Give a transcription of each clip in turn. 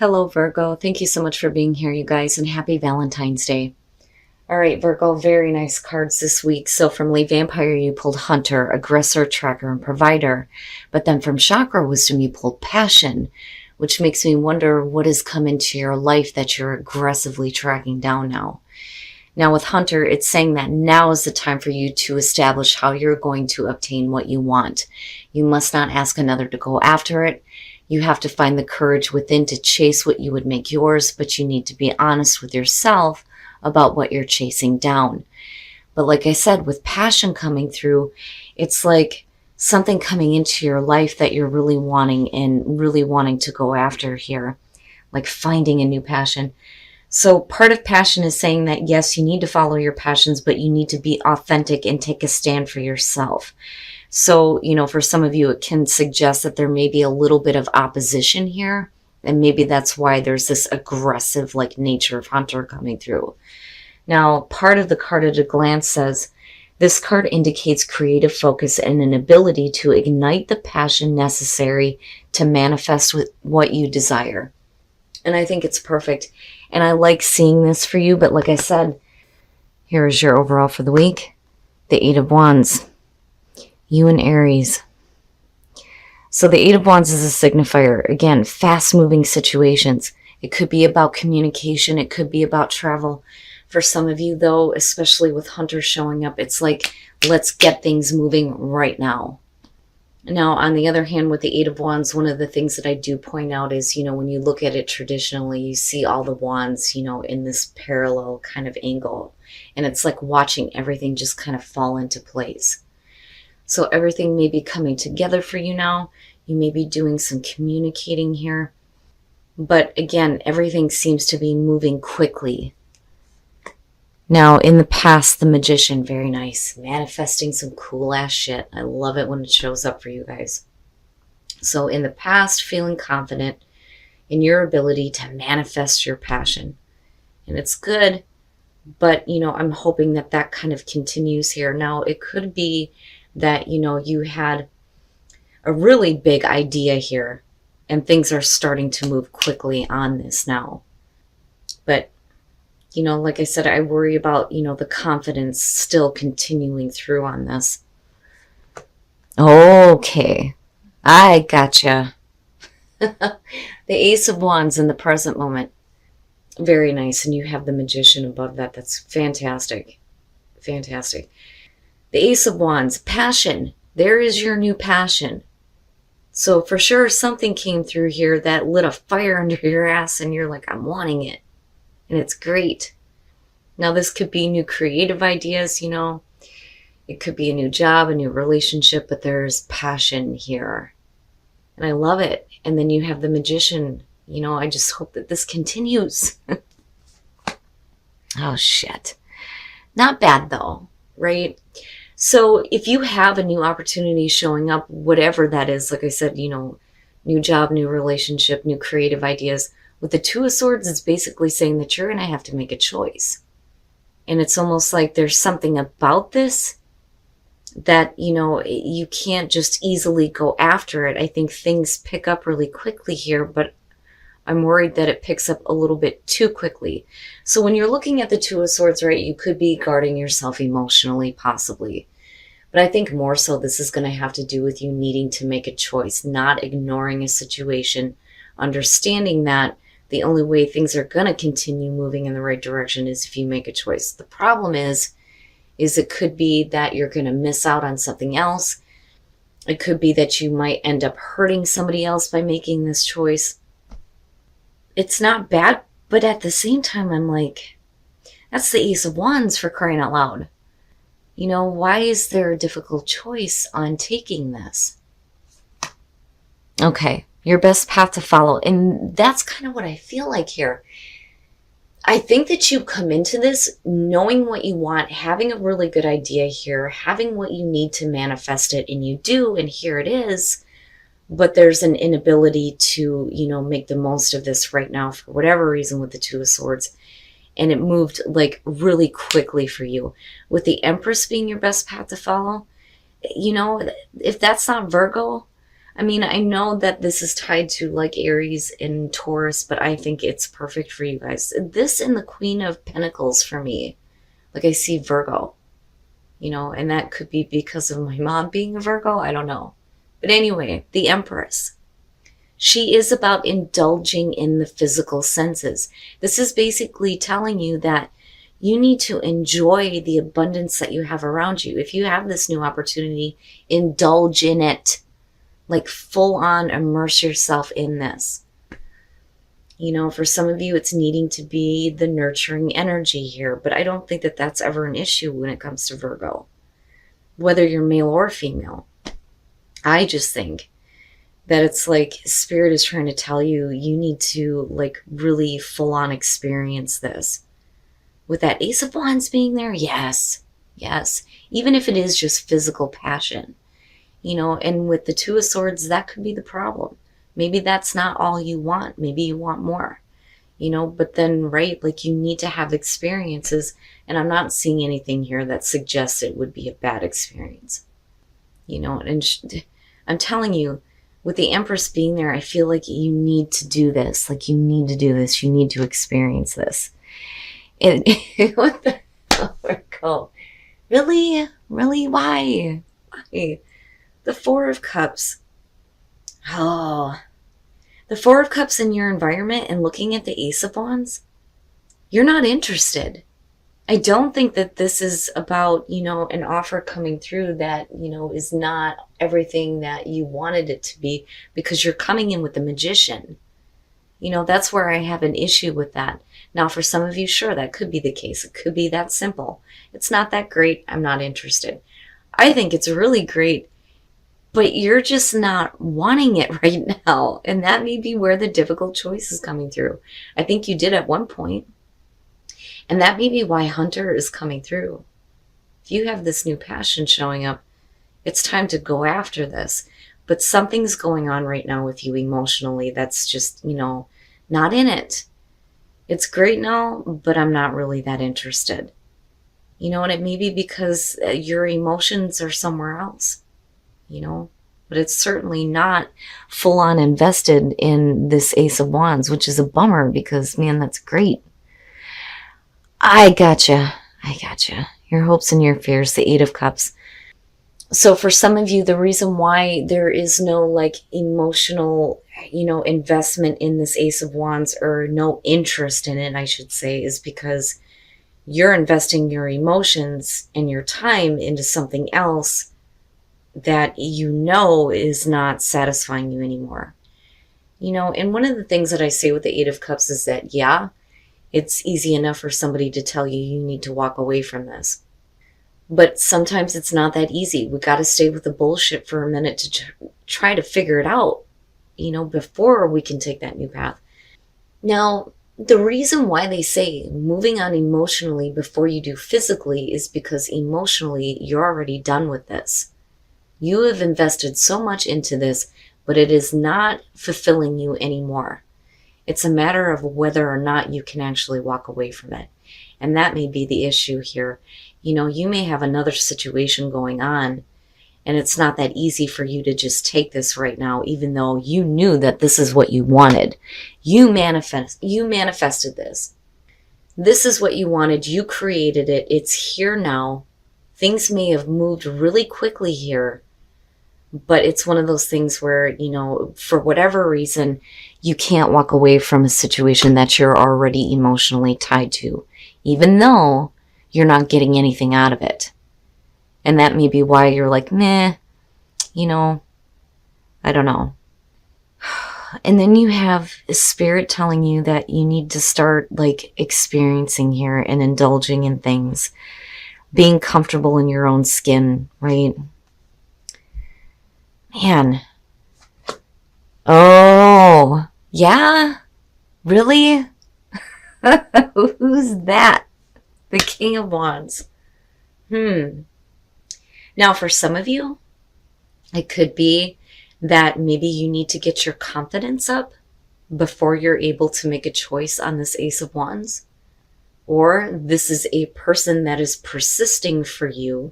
Hello, Virgo. Thank you so much for being here, you guys, and happy Valentine's Day. All right, Virgo, very nice cards this week. So from Late Vampire, you pulled Hunter, Aggressor, Tracker, and Provider. But then from Chakra Wisdom, you pulled Passion, which makes me wonder what has come into your life that you're aggressively tracking down now. Now with Hunter, it's saying that now is the time for you to establish how you're going to obtain what you want. You must not ask another to go after it. You have to find the courage within to chase what you would make yours, but you need to be honest with yourself about what you're chasing down. But like I said, with passion coming through, it's like something coming into your life that you're really wanting and really wanting to go after here, like finding a new passion. So part of passion is saying that, yes, you need to follow your passions, but you need to be authentic and take a stand for yourself. So, for some of you, it can suggest that there may be a little bit of opposition here. And maybe that's why there's this aggressive nature of Hunter coming through. Now, part of the card at a glance says, this card indicates creative focus and an ability to ignite the passion necessary to manifest with what you desire. And I think it's perfect. And I like seeing this for you. But like I said, here is your overall for the week. The Eight of Wands. You and Aries. So the Eight of Wands is a signifier. Again, fast-moving situations. It could be about communication. It could be about travel. For some of you, though, especially with Hunter showing up, it's like, let's get things moving right now. Now, on the other hand, with the Eight of Wands, one of the things that I do point out is, when you look at it traditionally, you see all the wands, in this parallel kind of angle. And it's like watching everything just kind of fall into place. So everything may be coming together for you now. You may be doing some communicating here. But again, everything seems to be moving quickly. Now, in the past, the Magician, very nice. Manifesting some cool ass shit. I love it when it shows up for you guys. So in the past, feeling confident in your ability to manifest your passion. And it's good, but, I'm hoping that that kind of continues here. Now, it could be that, you had a really big idea here and things are starting to move quickly on this now. But, like I said, I worry about, the confidence still continuing through on this. Okay, I gotcha. The Ace of Wands in the present moment. Very nice. And you have the Magician above that. That's fantastic. Fantastic. The Ace of Wands, passion. There is your new passion. So for sure, something came through here that lit a fire under your ass and you're like, I'm wanting it. And it's great. Now this could be new creative ideas, It could be a new job, a new relationship, but there's passion here. And I love it. And then you have the Magician. I just hope that this continues. Oh, shit. Not bad, though, right? So if you have a new opportunity showing up, whatever that is, like I said, new job, new relationship, new creative ideas, with the Two of Swords, it's basically saying that you're going to have to make a choice. And it's almost like there's something about this that, you can't just easily go after it. I think things pick up really quickly here, but I'm worried that it picks up a little bit too quickly. So when you're looking at the Two of Swords, right, you could be guarding yourself emotionally, possibly. But I think more so this is going to have to do with you needing to make a choice, not ignoring a situation, understanding that the only way things are going to continue moving in the right direction is if you make a choice. The problem is it could be that you're going to miss out on something else. It could be that you might end up hurting somebody else by making this choice. It's not bad, but at the same time, I'm like, that's the Ace of Wands, for crying out loud. Why is there a difficult choice on taking this? Okay, your best path to follow. And that's kind of what I feel like here. I think that you come into this knowing what you want, having a really good idea here, having what you need to manifest it, and you do, and here it is. But there's an inability to, make the most of this right now for whatever reason with the Two of Swords. And it moved really quickly for you. With the Empress being your best path to follow, if that's not Virgo, I mean, I know that this is tied to like Aries and Taurus, but I think it's perfect for you guys. This and the Queen of Pentacles for me. Like I see Virgo, and that could be because of my mom being a Virgo. I don't know. But anyway, the Empress. She is about indulging in the physical senses. This is basically telling you that you need to enjoy the abundance that you have around you. If you have this new opportunity, indulge in it. Like full on immerse yourself in this. For some of you, it's needing to be the nurturing energy here, but I don't think that that's ever an issue when it comes to Virgo, whether you're male or female. I just think that it's like Spirit is trying to tell you, you need to like really full on experience this. With that Ace of Wands being there, yes, even if it is just physical passion. And with the Two of Swords, that could be the problem. Maybe that's not all you want. Maybe you want more, but then, right, like you need to have experiences. And I'm not seeing anything here that suggests it would be a bad experience, and I'm telling you, with the Empress being there, I feel like you need to do this. Like you need to do this. You need to experience this. And what the Virgo? Really? Why? The Four of Cups. Oh, the Four of Cups in your environment and looking at the Ace of Wands, you're not interested. I don't think that this is about, an offer coming through that, is not everything that you wanted it to be, because you're coming in with the Magician. That's where I have an issue with that. Now, for some of you, sure, that could be the case. It could be that simple. It's not that great. I'm not interested. I think it's really great, but you're just not wanting it right now. And that may be where the difficult choice is coming through. I think you did at one point. And that may be why Hunter is coming through. If you have this new passion showing up, it's time to go after this. But something's going on right now with you emotionally that's just, not in it. It's great now, but I'm not really that interested. And it may be because your emotions are somewhere else. But it's certainly not full on invested in this Ace of Wands, which is a bummer because, man, that's great. I gotcha. Your hopes and your fears, the Eight of Cups. So for some of you, the reason why there is no like emotional, investment in this Ace of Wands, or no interest in it, I should say, is because you're investing your emotions and your time into something else that is not satisfying you anymore. And one of the things that I say with the Eight of Cups is that, yeah, it's easy enough for somebody to tell you you need to walk away from this. But sometimes it's not that easy. We got to stay with the bullshit for a minute to try to figure it out, before we can take that new path. Now, the reason why they say moving on emotionally before you do physically is because emotionally you're already done with this. You have invested so much into this, but it is not fulfilling you anymore. It's a matter of whether or not you can actually walk away from it. And that may be the issue here. You may have another situation going on, and it's not that easy for you to just take this right now, even though you knew that this is what you wanted. You manifested this. This is what you wanted. You created it. It's here now. Things may have moved really quickly here, but it's one of those things where, for whatever reason, you can't walk away from a situation that you're already emotionally tied to, even though you're not getting anything out of it. And that may be why you're like, meh, I don't know. And then you have a Spirit telling you that you need to start like experiencing here and indulging in things, being comfortable in your own skin, right? Man. Oh, yeah? Really? Who's that? The King of Wands. Now, for some of you, it could be that maybe you need to get your confidence up before you're able to make a choice on this Ace of Wands. Or this is a person that is persisting for you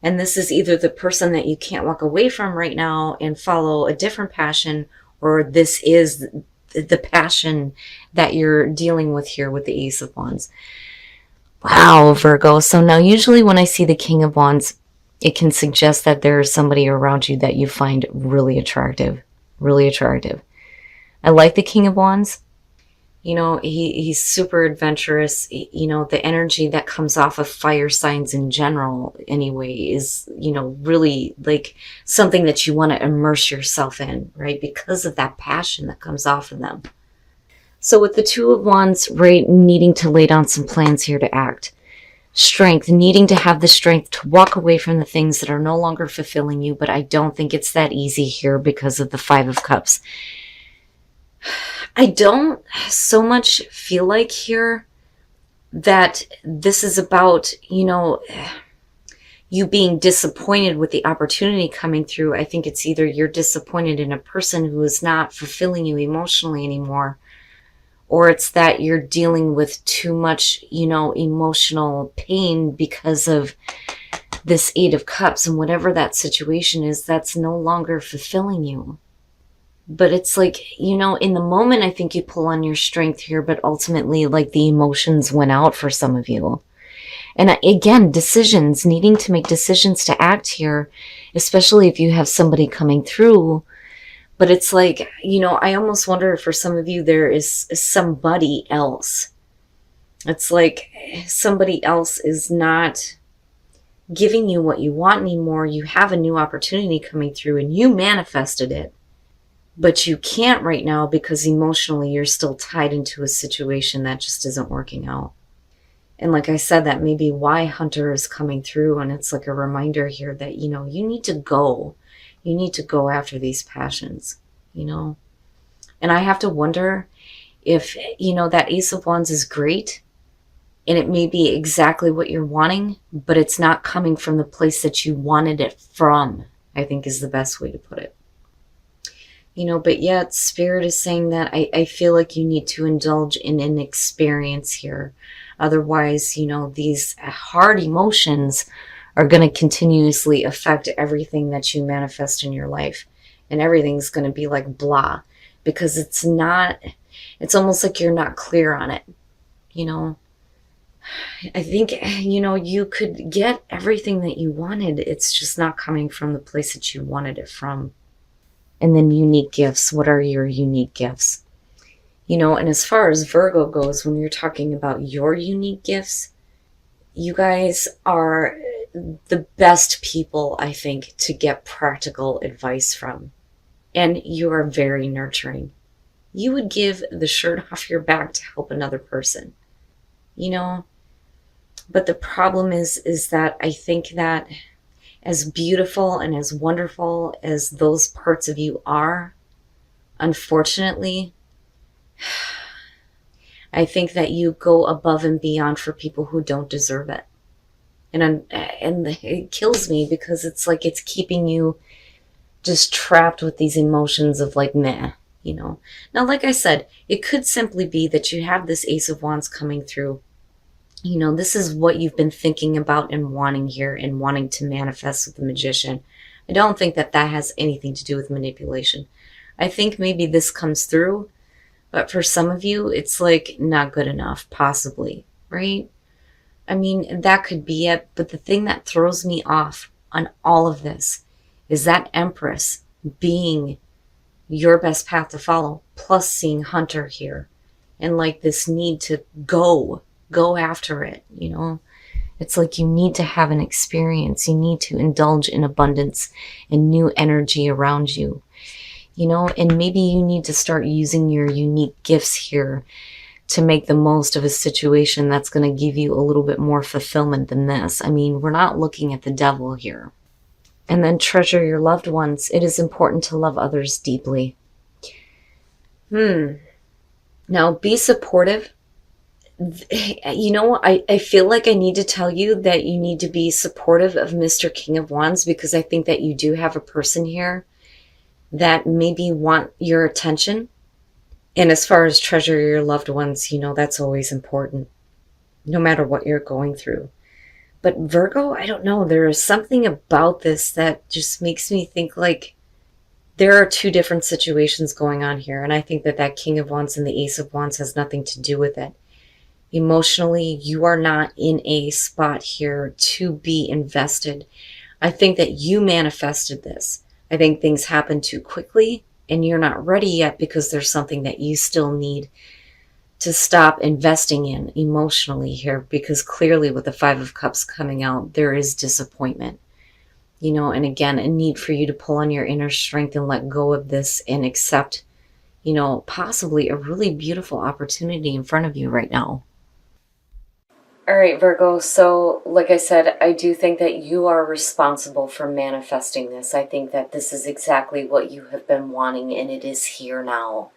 And this is either the person that you can't walk away from right now and follow a different passion, or this is the passion that you're dealing with here with the Ace of Wands. Wow, Virgo. So now usually when I see the King of Wands, it can suggest that there's somebody around you that you find really attractive. Really attractive. I like the King of Wands. You know, he's super adventurous. You know, the energy that comes off of fire signs in general, anyway, is, you know, really like something that you want to immerse yourself in, right? Because of that passion that comes off of them. So with the Two of Wands, right, needing to lay down some plans here to act. Strength, needing to have the strength to walk away from the things that are no longer fulfilling you, but I don't think it's that easy here because of the Five of Cups. I don't so much feel like here that this is about, you know, you being disappointed with the opportunity coming through. I think it's either you're disappointed in a person who is not fulfilling you emotionally anymore, or it's that you're dealing with too much, you know, emotional pain because of this Eight of Cups, and whatever that situation is, that's no longer fulfilling you. But it's like, you know, in the moment, I think you pull on your strength here, but ultimately, like, the emotions went out for some of you. And again, decisions, needing to make decisions to act here, especially if you have somebody coming through. But it's like, you know, I almost wonder if for some of you there is somebody else. It's like somebody else is not giving you what you want anymore. You have a new opportunity coming through and you manifested it. But you can't right now because emotionally you're still tied into a situation that just isn't working out. And like I said, that may be why Hunter is coming through. And it's like a reminder here that, you know, you need to go. You need to go after these passions, you know. And I have to wonder if, you know, that Ace of Wands is great. And it may be exactly what you're wanting, but it's not coming from the place that you wanted it from, I think is the best way to put it. You know, but yet Spirit is saying that I feel like you need to indulge in an experience here. Otherwise, you know, these hard emotions are going to continuously affect everything that you manifest in your life. And everything's going to be like blah. Because it's not, it's almost like you're not clear on it. You know, I think, you know, you could get everything that you wanted. It's just not coming from the place that you wanted it from. And then unique gifts. What are your unique gifts? You know, and as far as Virgo goes, when you're talking about your unique gifts, you guys are the best people, I think, to get practical advice from. And you are very nurturing. You would give the shirt off your back to help another person. You know? But the problem is that I think that as beautiful and as wonderful as those parts of you are, unfortunately, I think that you go above and beyond for people who don't deserve it. And it kills me because it's like it's keeping you just trapped with these emotions of like, meh, you know. Now, like I said, it could simply be that you have this Ace of Wands coming through. You know, this is what you've been thinking about and wanting here and wanting to manifest with the Magician. I don't think that that has anything to do with manipulation. I think maybe this comes through, but for some of you, it's like not good enough, possibly, right? I mean, that could be it. But the thing that throws me off on all of this is that Empress being your best path to follow, plus seeing Hunter here and like this need to go after it, you know. It's like you need to have an experience. You need to indulge in abundance and new energy around you, you know. And maybe you need to start using your unique gifts here to make the most of a situation that's going to give you a little bit more fulfillment than this. I mean, we're not looking at the devil here. And then treasure your loved ones. It is important to love others deeply. Now, be supportive. You know, I feel like I need to tell you that you need to be supportive of Mr. King of Wands, because I think that you do have a person here that maybe want your attention. And as far as treasure your loved ones, you know, that's always important, no matter what you're going through. But Virgo, I don't know. There is something about this that just makes me think like there are two different situations going on here. And I think that that King of Wands and the Ace of Wands has nothing to do with it. Emotionally, you are not in a spot here to be invested. I think that you manifested this. I think things happen too quickly and you're not ready yet because there's something that you still need to stop investing in emotionally here, because clearly with the Five of Cups coming out, there is disappointment. And again, a need for you to pull on your inner strength and let go of this and accept, possibly a really beautiful opportunity in front of you right now. All right, Virgo. So, like I said, I do think that you are responsible for manifesting this. I think that this is exactly what you have been wanting, and it is here now.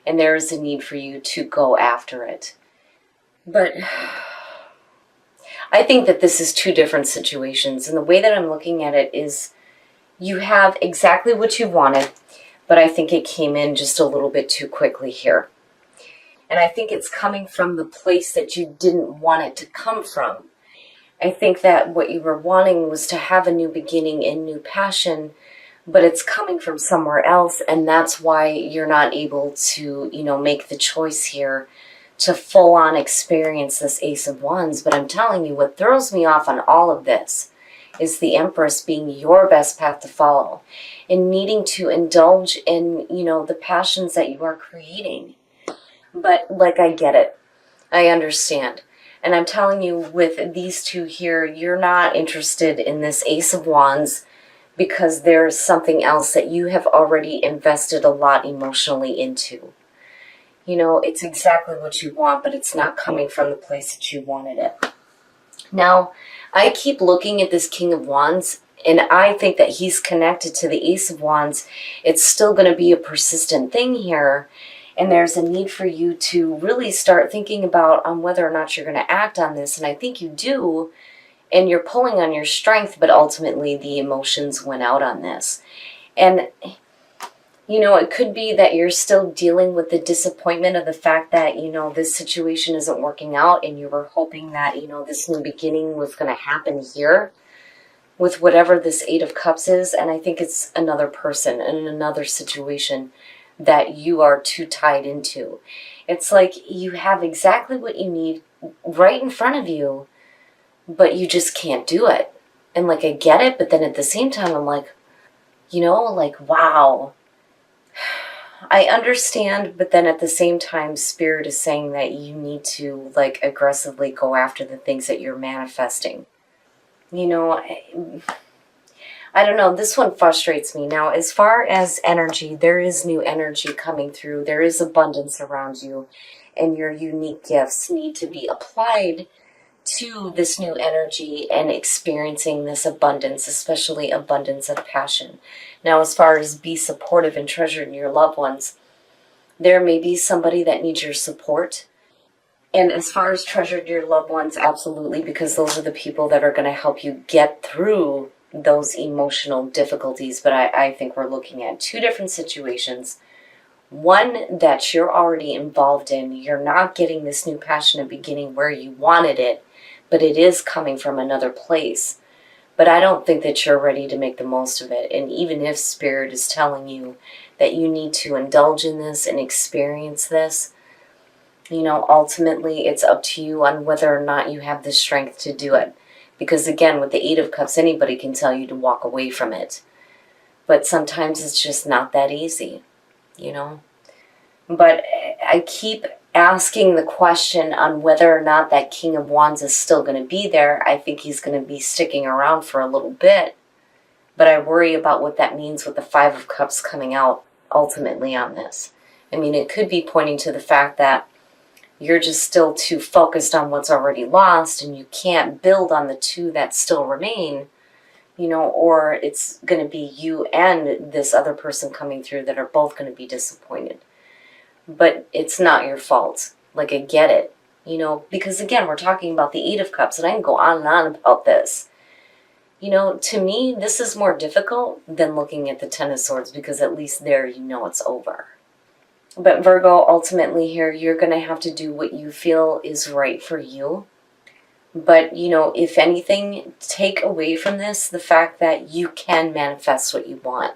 And there is a need for you to go after it. But I think that this is two different situations. And the way that I'm looking at it is you have exactly what you wanted, but I think it came in just a little bit too quickly here. And I think it's coming from the place that you didn't want it to come from. I think that what you were wanting was to have a new beginning and new passion, but it's coming from somewhere else. And that's why you're not able to, make the choice here to full on experience this Ace of Wands. But I'm telling you, what throws me off on all of this is the Empress being your best path to follow and needing to indulge in, the passions that you are creating. But like, I get it. I understand. And I'm telling you, with these two here, you're not interested in this Ace of Wands because there's something else that you have already invested a lot emotionally into. It's exactly what you want, but it's not coming from the place that you wanted it. Now, I keep looking at this King of Wands, and I think that he's connected to the Ace of Wands. It's still going to be a persistent thing here. And there's a need for you to really start thinking about on whether or not you're going to act on this. And I think you do. And you're pulling on your strength, but ultimately the emotions went out on this. And, it could be that you're still dealing with the disappointment of the fact that, this situation isn't working out. And you were hoping that, this new beginning was going to happen here with whatever this Eight of Cups is. And I think it's another person and another situation that you are too tied into. It's like you have exactly what you need right in front of you, but you just can't do it. And like, I get it, but then at the same time, I'm like, wow. I understand, but then at the same time, Spirit is saying that you need to aggressively go after the things that you're manifesting. I don't know, this one frustrates me. Now, as far as energy, there is new energy coming through. There is abundance around you, and your unique gifts need to be applied to this new energy and experiencing this abundance, especially abundance of passion. Now, as far as be supportive and treasure your loved ones, there may be somebody that needs your support. And as far as treasured your loved ones, absolutely, because those are the people that are going to help you get through those emotional difficulties. But I think we're looking at two different situations. One that you're already involved in. You're not getting this new passionate beginning where you wanted it, but it is coming from another place. But I don't think that you're ready to make the most of it. And even if Spirit is telling you that you need to indulge in this and experience this, ultimately it's up to you on whether or not you have the strength to do it. Because again, with the Eight of Cups, anybody can tell you to walk away from it. But sometimes it's just not that easy, But I keep asking the question on whether or not that King of Wands is still going to be there. I think he's going to be sticking around for a little bit. But I worry about what that means with the Five of Cups coming out ultimately on this. I mean, it could be pointing to the fact that you're just still too focused on what's already lost and you can't build on the two that still remain, or it's going to be you and this other person coming through that are both going to be disappointed. But it's not your fault. I get it, because again, we're talking about the Eight of Cups, and I can go on and on about this. To me, this is more difficult than looking at the Ten of Swords, because at least there, it's over. But Virgo, ultimately here, you're going to have to do what you feel is right for you. But, you know, if anything, take away from this the fact that you can manifest what you want.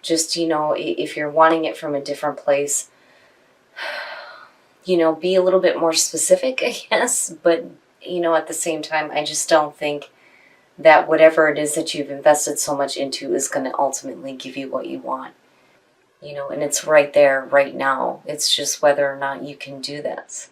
Just, you know, if you're wanting it from a different place, you know, be a little bit more specific, I guess. But, you know, at the same time, I just don't think that whatever it is that you've invested so much into is going to ultimately give you what you want. You know, and it's right there, right now. It's just whether or not you can do that.